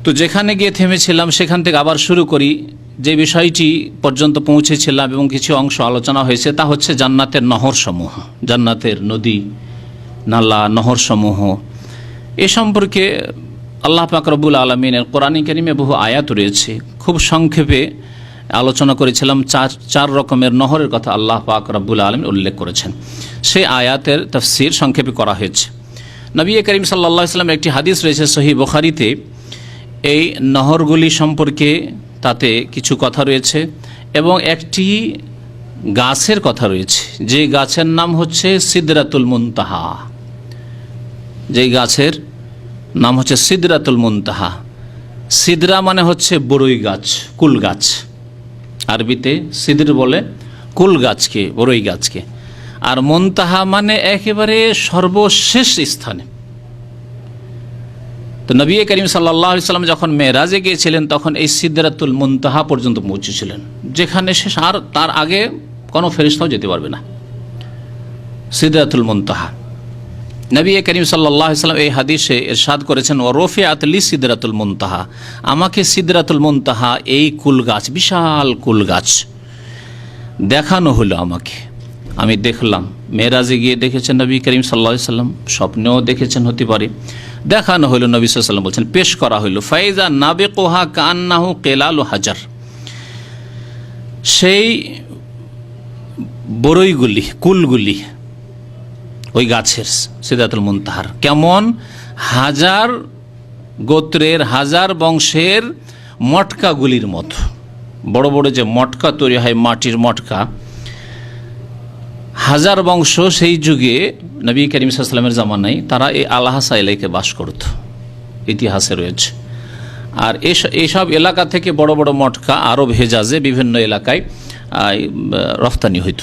তো যেখানে গিয়ে থেমেছিলাম সেখান থেকে আবার শুরু করি। যে বিষয়টি পর্যন্ত পৌঁছেছিলাম এবং কিছু অংশ আলোচনা হয়েছে তা হচ্ছে জান্নাতের নহরসমূহ, জান্নাতের নদী নালা নহরসমূহ। এ সম্পর্কে আল্লাহ পাক রব্বুল আলামিনের কোরআন কারীমে বহু আয়াত রয়েছে। খুব সংক্ষেপে আলোচনা করেছিলাম চার রকমের নহরের কথা আল্লাহ পাক রব্বুল আলামিন উল্লেখ করেছেন। সেই আয়াতের তাফসীর সংক্ষেপে করা হয়েছে। নবী করিম সাল্লাল্লাহু আলাইহি ওয়াসাল্লামের একটি হাদিস রয়েছে সহিহ বুখারীতে, এই নহরগুলি সম্পর্কে তাতে কিছু কথা রয়েছে এবং একটি গাছের কথা রয়েছে, যে গাছের নাম হচ্ছে সিদরাতুল মুনতাহা। যেই গাছের নাম হচ্ছে সিদরাতুল মুনতাহা। সিদরা মানে হচ্ছে বড়ই গাছ, কুল গাছ। আরবিতে সিদর বলে কুল গাছকে, বড়ই গাছকে। আর মুনতাহা মানে একেবারে সর্বশেষ স্থানে। তো নবী করিম সাল্লাল্লাহু আলাইহি ওয়াসাল্লাম যখন মেরাজে গিয়েছিলেন তখন এই সিদরাতুল মুনতাহা পর্যন্ত পৌঁছেছিলেন, যেখানে শেষ আর তার আগে কোনো ফেরেশতাও যেতে পারবে না। সিদরাতুল মুনতাহা। নবী করিম সাল্লাল্লাহু আলাইহি ওয়াসাল্লাম এই হাদিসে ইরশাদ করেছেন, ওয়া রফিআত লি সিদরাতুল মুনতাহা, আমাকে সিদরাতুল মুনতাহা এই কুল গাছ, বিশাল কুল গাছ দেখানো হলো আমাকে। আমি দেখলাম, মেরাজে গিয়ে দেখেছেন নবী করিম সাল্লাল্লাহু আলাইহি ওয়াসাল্লাম, স্বপ্নেও দেখেছেন হতে পারে, দেখানো হলো। নবী সাল্লাল্লাহু আলাইহি ওয়াসাল্লাম বলছেন, পেশ করা হইল, ফাইজা নাবিকুহা কান্নাহু কিলালু হাজার। সেই বড়ইগুলি, কুলগুলি ওই গাছের সিদরাতুল মুনতাহার কেমন হাজার গোত্রের, হাজার বংশের মটকাগুলির মতো। বড় বড় যে মটকা তৈরি হয়, মাটির মটকা, হাজার বংশ সেই যুগে নবী করিম সাল্লাল্লাহু আলাইহি ওয়াসাল্লামের জামানায় তারা এই আলহাসা এলাকায় বাস করত, ইতিহাসে রয়েছে। আর এইসব এলাকা থেকে বড় বড় মটকা আরব হেজাজে বিভিন্ন এলাকায় রফতানি হইত।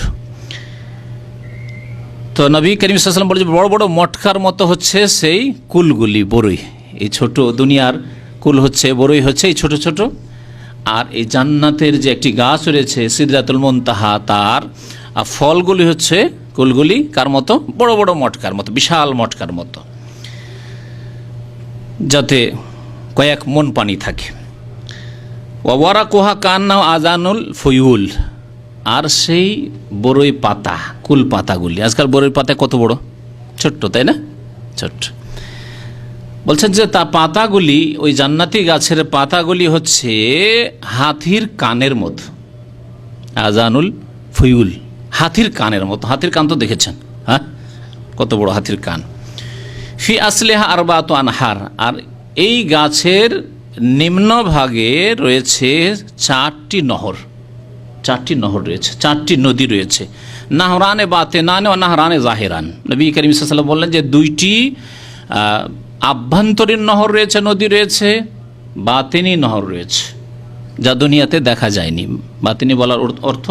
তো নবী করিম সাল্লাল্লাহু আলাইহি ওয়াসাল্লাম বলে যে বড় বড় মটকার মতো হচ্ছে সেই কুলগুলি, বড়ই। এই ছোট দুনিয়ার কুল হচ্ছে, বড়ই হচ্ছে এই ছোট ছোট। আর এই জান্নাতের যে একটি গাছ রয়েছে সিদরাতুল মুনতাহা, তার ফলগুলি হচ্ছে, কুলগুলি কার মতো? বড় বড় মটকার মতো, বিশাল মটকার মতো, যাতে কয়েক মন পানি থাকে। ওয়ারাকুহা কান্নাহু আযানুল ফুয়ুল। আর সেই বড়ই পাতা, কুল পাতাগুলি, আজকাল বড়ই পাতা কত বড়, ছোট্ট, তাই না? ছোট্ট। বলছেন যে তা পাতাগুলি, ওই জান্নাতি গাছের পাতাগুলি হচ্ছে হাতির কানের মতো। আযানুল ফুয়ুল, হাতির কানের মতো। হাতির কান তো দেখেছেন, হ্যাঁ, কত বড় হাতির কান। ফি আসলিহা আরবাতু আনহার। আর এই গাছের নিম্নভাগে রয়েছে চারটি নহর, চারটি নহর রয়েছে, চারটি নদী রয়েছে। নাহরানে বাতেনানে ও নাহরানে জাহেরান। নবী করিম সাল্লাল্লাহু আলাইহি ওয়াসাল্লাম বললেন যে দুইটি আভ্যন্তরীণ নহর রয়েছে, নদী রয়েছে, বাতেনি নহর রয়েছে, যা দুনিয়াতে দেখা যায়নি। বাতেনি বলার অর্থ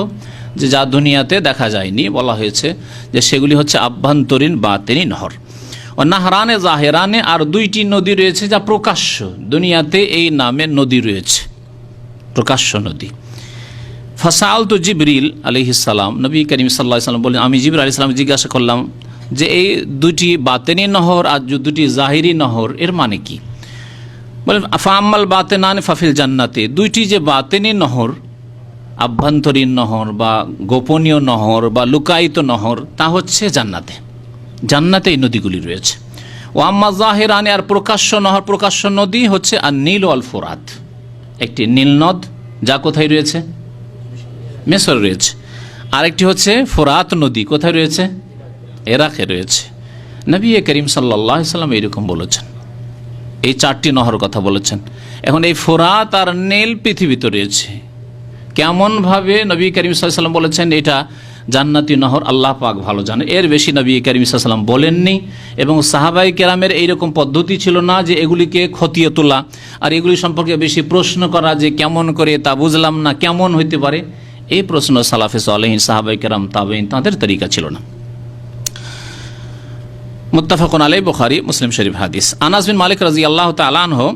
যে যা দুনিয়াতে দেখা যায়নি, বলা হয়েছে যে সেগুলি হচ্ছে আভ্যন্তরীণ বাতেনি নহর। ও নাহরানে জাহেরানে, আর দুইটি নদী রয়েছে যা প্রকাশ্য, দুনিয়াতে এই নামে নদী রয়েছে, প্রকাশ্য নদী। ফাসালতু জিবরিল আলাইহিস সালাম, নবী করিম সাল্লাল্লাহু আলাইহি ওয়াসাল্লাম বলেন, আমি জিবরিল আলাইহিস সালাম জিজ্ঞাসা করলাম যে এই দুটি বাতেনি নহর আর দুটি জাহিরি নহর এর মানে কি? বলেন ফাআম্মাল বাতেনান ফাফিল জান্নাতে। দুইটি যে বাতেনি নহর, আভ্যন্তরীণ নহর বা গোপনীয় নহর বা লুকায়িত নহর, তা হচ্ছে জান্নাতে, জান্নাতে এই নদীগুলি রয়েছে। ও আম্মা জাহিরানে, আর প্রকাশ্য নহর, প্রকাশ্য নদী হচ্ছে আর নীল ওয়াল ফোরাত, একটি নীল নদ যা কোথায় রয়েছে? মিসর রয়েছে। আরেকটি হচ্ছে ফোরাত নদী, কোথায় রয়েছে? ইরাকে রয়েছে। নবী করিম সাল্লাল্লাহু আলাইহি ওয়াসাল্লাম এইরকম বলেছেন, এই চারটি নহর কথা বলেছেন। এখন এই ফোরাত আর নীল পৃথিবীতে রয়েছে। কেমনভাবে নবী করিম সাল্লাল্লাহু আলাইহি ওয়াসাল্লাম বলেছেন এটা জান্নাতি নহর আল্লাহ পাক ভালো জানে, এর বেশি নবী করিম সাল্লাল্লাহু আলাইহি ওয়াসাল্লাম বলেননি। এবং সাহাবায়ে কেরামের এইরকম পদ্ধতি ছিল না যে এগুলিকে খতিয়ে তোলা আর এগুলি সম্পর্কে বেশি প্রশ্ন করা, যে কেমন করে তা বুঝলাম না, কেমন হইতে পারে, এই প্রশ্ন সালাফে সালেহিন, সাহাবায়ে কেরাম, তাবেঈন, তাদের তরিকা ছিল না। মুত্তাফাকুন আলাইহি, বুখারী মুসলিম শরীফ হাদিস। আনাস বিন মালিক রাদিয়াল্লাহু তাআলা আনহু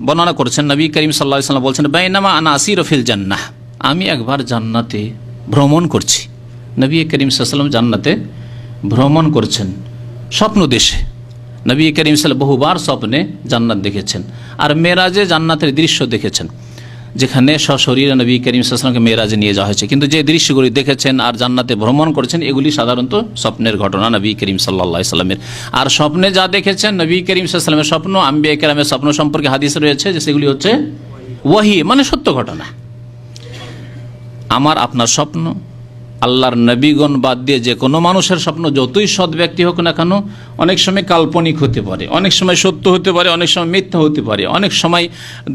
বর্ণনা করেছেন, নবী করিম সাল্লাল্লাহু আলাইহি ওয়াসাল্লাম বলছেন, বাইনামা আনা আসিরু ফিল জান্নাহ, আমি একবার জান্নাতে ভ্রমণ করছি। নবী করিম সাল্লাল্লাহু আলাইহি ওয়াসাল্লাম জান্নাতে ভ্রমণ করছেন স্বপ্ন দেশে। নবী করিম সাল্লাল্লাহু বহুবার স্বপ্নে জান্নাত দেখেছেন, আর মেরাজে জান্নাতের দৃশ্য দেখেছেন, যেখানে সশরীরে নবী করিম সাল্লাল্লাহু আলাইহি ওয়াসাল্লামকে মেরাজে নিয়ে যাওয়া হয়েছে। কিন্তু যে দৃশ্যগুলি দেখেছেন আর জান্নাতে ভ্রমণ করেছেন, এগুলি সাধারণত স্বপ্নের ঘটনা নবী করিম সাল্লাল্লাহু আলাইহি ওয়াসাল্লামের। আর স্বপ্নে যা দেখেছেন নবী করিম সাল্লাল্লাহু আলাইহি ওয়াসাল্লামের স্বপ্ন, আম্বিয়া কেরামের স্বপ্ন সম্পর্কে হাদিস রয়েছে যে সেগুলি হচ্ছে ওয়াহি, মানে সত্য ঘটনা। আমার আপনার স্বপ্ন, আল্লাহর নবীগণ বাদ দিয়ে যে কোনো মানুষের স্বপ্ন, যতই সৎ ব্যক্তি হোক না কেন, অনেক সময় কাল্পনিক হতে পারে, অনেক সময় সত্য হতে পারে, অনেক সময় মিথ্যা হতে পারে। অনেক সময়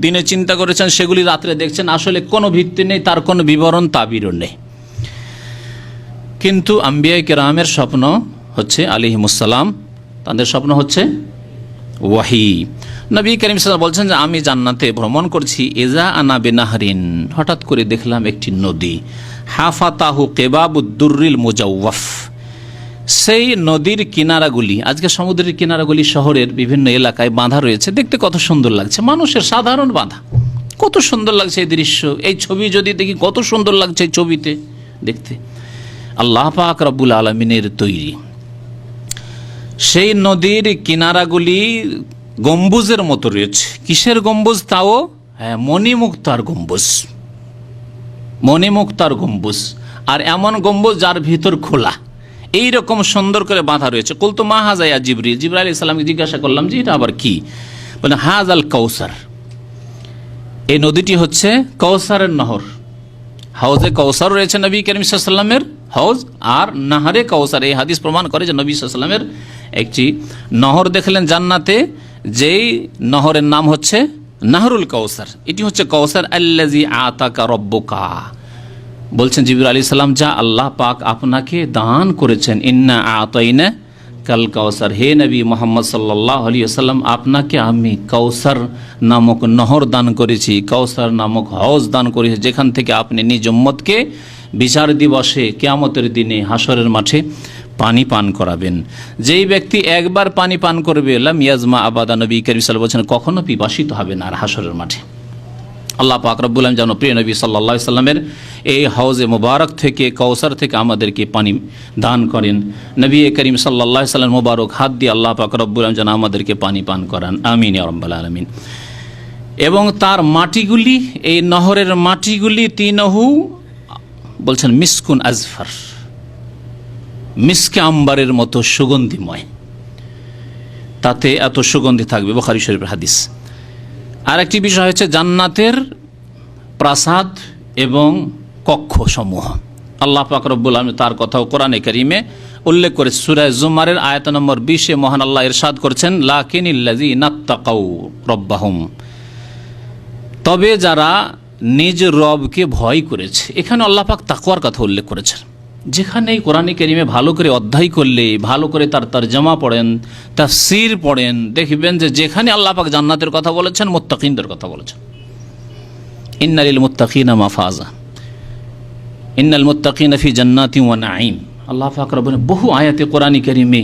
দিনে চিন্তা করেছেন, সেগুলি রাত্রে দেখছেন, আসলে কোনো ভিত্তি নেই, তার কোনো বিবরণ তাবিরও নেই। কিন্তু আম্বিয়া কেরামের স্বপ্ন হচ্ছে আলাইহিমুসসালাম, তাদের স্বপ্ন হচ্ছে ওয়াহি। নবী করিম সাল্লাল্লাহু আলাইহি ওয়াসাল্লাম বলছেন যে আমি জান্নাতে ভ্রমণ করছি, এজা আনা বিনাহরিন, হঠাৎ করে দেখলাম একটি নদী, হাফাতাহু কেবাবুদ্দুরিল মুজাওয়াফ, সেই নদীর কিনারাগুলি, আজকে সমুদ্রের কিনারাগুলি শহরের বিভিন্ন এলাকায় বাঁধা রয়েছে, দেখতে কত সুন্দর লাগছে, মানুষের সাধারণ বাঁধা, কত সুন্দর লাগছে এই দৃশ্য। এই ছবি যদি দেখি কত সুন্দর লাগছে এই ছবিতে দেখতে, আল্লাহ পাক রব্বুল আলামিনের তৈরি। সেই নদীর কিনারাগুলি গম্বুজের মতো রয়েছে। কিসের গম্বুজ? তাও হ্যাঁ, মণিমুক্তার গম্বুজ, মণিমুক্তার গম্বুজ। আর এমন গম্বুজ যার ভিতর খোলা, এই রকম সুন্দর করে বাঁধা রয়েছে। কুলতু মা হাযা ইয়া জিবরিল, জিবরাইল আলাইহিস সালামকে জিজ্ঞাসা করলাম যে এটা আবার কি? বলে হাযাল কাউসার, এই নদীটি হচ্ছে কাউসারের নহর। হাউজে কাউসার রয়েছে নবী করিম সাল্লাল্লাহু আলাইহি ওয়াসাল্লামের হাউজ, আর নাহারে কাউসার, এই হাদিস প্রমাণ করে যে নবী সাল্লাল্লাহু আলাইহি ওয়াসাল্লামের একটি নহর দেখলেন জান্নাতে, যেই নহরের নাম হচ্ছে নাহরুল কাউসার। এটি হচ্ছে কাউসার আল্লাযী আতাকা রব্বুকা, বলছেন জিবরাইল আলাইহিস সালাম, যা আল্লাহ পাক আপনাকে দান করেছেন। ইন্না আতাইনা কাল কাউসার, হে নবী মুহাম্মদ সাল্লাল্লাহু আলাইহি ওয়াসাল্লাম, আপনাকে আমি কাউসার নামক নহর দান করেছি, কাউসার নামক হাউজ দান করেছি, যেখান থেকে আপনি নিজ উম্মতকে বিচার দিবসে, কিয়ামতের দিনে, হাসরের মাঠে পানি পান করাবেন। যেই ব্যক্তি একবার পানি পান করবে, লাম ইয়াজমা আবাদা, নবী করিম সাল্লাল্লাহু আলাইহি ওয়াসাল্লাম বলছেন, কখনো পিপাসিত হবে না আর হাসরের মাঠে। আল্লাহ পাক রব্বুল আলামিন যেন প্রিয় নবী সাল্লাল্লাহু আলাইহি ওয়াসাল্লামের এই হাউজে মুবারক থেকে, কাউসার থেকে আমাদেরকে পানি দান করেন। নবী করিম সাল্লাল্লাহু আলাইহি ওয়াসাল্লাম মুবারক হাত দিয়ে আল্লাহ পাক রব্বুল আলামিন যেন আমাদেরকে পানি পান করান, আমিন ইয়া রাব্বাল আলামিন। এবং তার মাটিগুলি, এই নহরের মাটিগুলি তিনহু বলছেন মিসকুন আজফার, মিসকে আম্বারের মতো সুগন্ধিময়, তাতে এত সুগন্ধি থাকবে, বুখারী শরীফের হাদিস। আর একটি বিষয় হচ্ছে জান্নাতের প্রাসাদ এবং কক্ষ সমূহ। আল্লাহ পাক রব্বুল আলামিন তার কথাও কোরআনে কারীমে উল্লেখ করেছে। সূরা জুমারের আয়াত নম্বর 20-এ মহান আল্লাহ ইরশাদ করেছেন, লাকিনিল্লাযীনা তাকাউ রব্বাহুম, তবে যারা নিজ রবকে ভয় করেছে। এখানে আল্লাহ পাক তাকওয়ার কথা উল্লেখ করেছেন। যেখানেই কোরআনে কারীমে ভালো করে অধ্যায় করলে, ভালো করে তার তরজমা পড়েন, তাফসীর পড়েন, দেখবেন যে যেখানে আল্লাহ পাক জান্নাতের কথা বলেছেন, মুত্তাকিনদের কথা বলেছেন। ইন্নালিল মুত্তাকিনা মাফাজা, ইন্নাল মুত্তাকিনা ফি জান্নাতিন ওয়া নাঈম। আল্লাহ পাক রব্বুল বহু আয়াতে কোরআনে কারীমে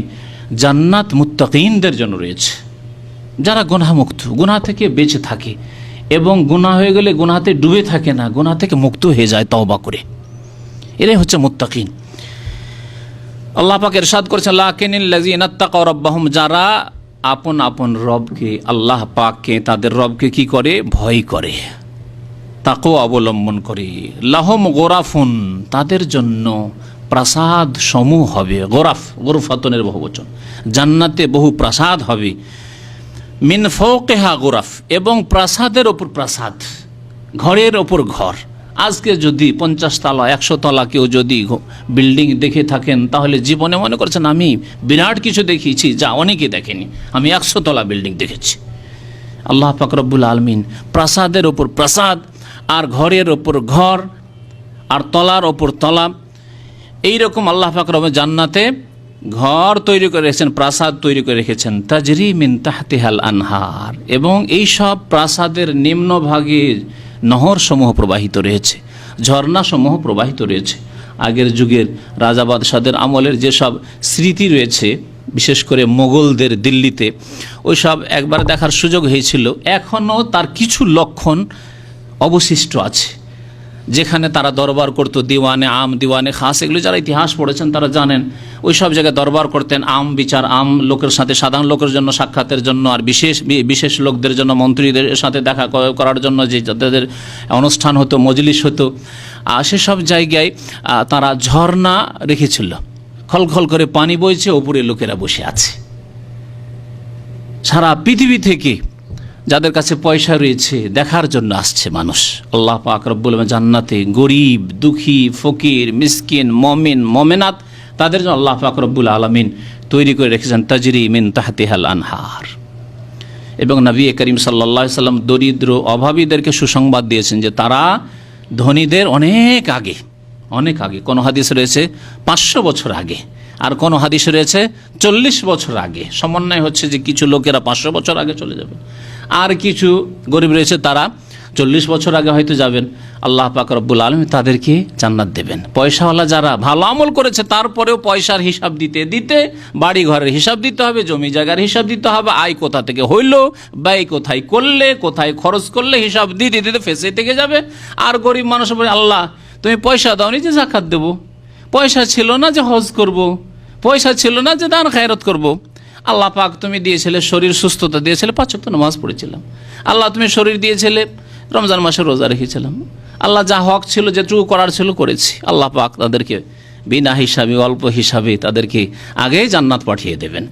জান্নাত মুত্তাকিনদের জন্য রয়েছে, যারা গুনাহমুক্ত, গুনাহ থেকে বেঁচে থাকে এবং গুনাহ হয়ে গেলে গুনাহতে ডুবে থাকে না, গুনাহ থেকে মুক্ত হয়ে যায় তওবা করে। এরাই হচ্ছে মুত্তাকিন। আল্লাহ পাক ইরশাদ করেছেন, লাকিনিল্লাযীনা তাকাউ রাব্বাহুম, যারা আপন আপন রবকে, আল্লাহ পাককে, তাদের রবকে কি করে? ভয় করে, তাকওয়া অবলম্বন করে। লাহুম গোরাফুন, তাদের জন্য প্রাসাদ সমূহ হবে। গোরাফ, গোরফাতনের বহুবচন। জান্নাতে বহু প্রাসাদ হবে। মিন ফাওকিহা গোরাফ, এবং প্রাসাদের ওপর প্রাসাদ, ঘরের ওপর ঘর। আজকে যদি 50 তলা 100 তলা কেউ যদি বিল্ডিং দেখে থাকেন, তাহলে জীবনে মনে করছেন আমি বিরাট কিছু দেখিয়েছি, যা অনেকে দেখেনি, আমি 100 তলা বিল্ডিং দেখেছি। আল্লাহ পাক রব্বুল আলামিন প্রাসাদের ওপর প্রাসাদ, আর ঘরের ওপর ঘর, আর তলার ওপর তলা, এইরকম আল্লাহ পাক রব্বুল জান্নাতে ঘর তৈরি করে রেখেছেন, প্রাসাদ তৈরি করে রেখেছেন। তাজরি মিন তাহতিহাল আনহার, এবং এই সব প্রাসাদের নিম্নভাগে নহর সমূহ প্রবাহিত রয়েছে, ঝর্ণা সমূহ প্রবাহিত রয়েছে। আগের যুগের রাজা বাদশাদের আমলের যেসব স্মৃতি রয়েছে, বিশেষ করে মোগলদের দিল্লিতে, ওই সব একবার দেখার সুযোগ হয়েছিল। এখনও তার কিছু লক্ষণ অবশিষ্ট আছে। যেখানে তারা দরবার করত, দিওয়ানে আম, দিওয়ানে খাস, এগুলো যারা ইতিহাস পড়েছেন তারা জানেন। ওই সব জায়গায় দরবার করতেন, আম বিচার, আম লোকের সাথে, সাধারণ লোকের জন্য সাক্ষাতের জন্য, আর বিশেষ লোকদের জন্য, মন্ত্রীদের সাথে দেখা করার জন্য যে তাদের অনুষ্ঠান হতো, মজলিস হতো, সেসব জায়গায় তারা ঝর্ণা রেখেছিল, খলখল করে পানি বইছে, ওপরে লোকেরা বসে আছে। সারা পৃথিবী থেকে যাদের কাছে পয়সা রয়েছে দেখার জন্য আসছে মানুষ। আল্লাহ পাক রব্বুল আলামিন জান্নাতে গরিব, দুঃখী, ফকির, মিসকিন, মমিন, মমেনাত, তাদের জন্য আল্লাহ পাক রব্বুল আলামিন তৈরি করে রেখেছেন তাজরি মিন তাহতিহাল আনহার। এবং নবী করিম সাল্লাল্লাহু আলাইহি সাল্লাম দরিদ্র অভাবীদেরকে সুসংবাদ দিয়েছেন যে তারা ধনীদের অনেক আগে, অনেক আগে। কোনো হাদিস রয়েছে 500 বছর আগে, আর কোনো হাদিস রয়েছে 40 বছর আগে। সমন্বয় হচ্ছে যে কিছু লোকেরা 500 বছর আগে চলে যাবে, আর কিছু গরিব রয়েছে তারা 40 বছর আগে হয়তো যাবেন। আল্লাহ পাক রব্বুল আলামিন তাদেরকে জান্নাত দেবেন। পয়সাওয়ালা যারা ভালো আমল করেছে তারপরেও পয়সার হিসাব দিতে দিতে, বাড়ি ঘরের হিসাব দিতে হবে, জমি জায়গার হিসাব দিতে হবে, আয় কোথা থেকে হইল, ব্যয় কোথায় করলে, কোথায় খরচ করলে, হিসাব দিতে দিতে ফেসে থেকে যাবে। আর গরিব মানুষ বলে, আল্লাহ তুমি পয়সা দাওনি যে জাকাত দেব, পয়সা ছিল না যে হজ করব, পয়সা ছিল না যে দান খায়রাত করব। আল্লাহ পাক তুমি দিয়েছিলে শরীর, সুস্থতা দিয়েছিলে, 5 ওয়াক্ত নামাজ পড়েছিলাম। আল্লাহ তুমি শরীর দিয়েছিলে, রমজান মাসে রোজা রেখেছিলাম। আল্লাহ যা হক ছিল, যেটুকু করার ছিল করেছি। আল্লাহ পাক তাদেরকে বিনা হিসাবে, অল্প হিসাবে তাদেরকে আগেই জান্নাত পাঠিয়ে দেবেন।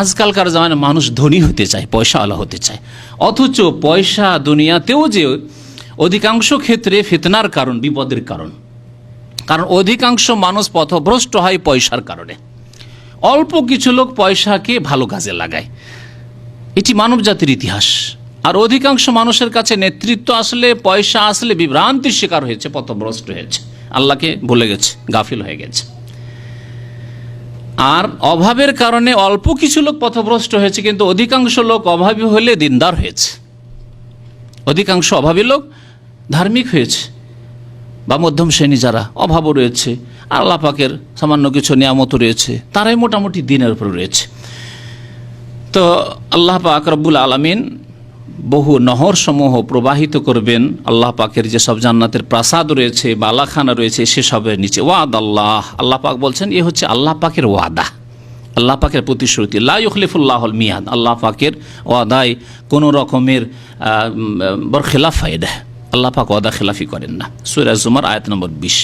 আজকালকার জামানায় মানুষ ধনী হতে চায়, পয়সাওয়ালা হতে চায়, অথচ পয়সা দুনিয়াতেও যে অধিকাংশ ক্ষেত্রে ফিতনার কারণ, বিপদের কারণ। কারণ অধিকাংশ মানুষ পথভ্রষ্ট হয় পয়সার কারণে। অল্প কিছু লোক পয়সাকে ভালো কাজে লাগায়, এটি মানব জাতির ইতিহাস। আর অধিকাংশ মানুষের কাছে নেতৃত্ব আসলে, পয়সা আসলে বিভ্রান্তির শিকার হয়েছে, পথভ্রষ্ট হয়েছে, আল্লাহকে ভুলে গেছে, গাফিল হয়ে গেছে। আর অভাবের কারণে অল্প কিছু লোক পথভ্রষ্ট হয়েছে, কিন্তু অধিকাংশ লোক অভাবী হলে দিনদার হয়েছে। অধিকাংশ অভাবী লোক ধার্মিক হয়েছে, বা মধ্যম শ্রেণী যারা, অভাবও রয়েছে, আল্লাহ পাকের সামান্য কিছু নিয়ামত রয়েছে, তারাই মোটামুটি দিনের উপর রয়েছে। তো আল্লাহ পাক রব্বুল আলামিন বহু নহর সমূহ প্রবাহিত করবেন। আল্লাহ পাকের যেসব জান্নাতের প্রাসাদ রয়েছে, বালাখানা রয়েছে, সেসবের নিচে ওয়াদ আল্লাহ, আল্লাহ পাক বলছেন এ হচ্ছে আল্লাহ পাকের ওয়াদা, আল্লাহ পাকের প্রতিশ্রুতি। লা ইউখলিফুল্লাহুল মিয়াদ, আল্লাহ পাকের ওয়াদায় কোনো রকমের বরখিলাফ হয় না, আল্লাহ পাক ওয়াদা খিলাফি করেন না। সূরা জুমার আয়াত নম্বর 20।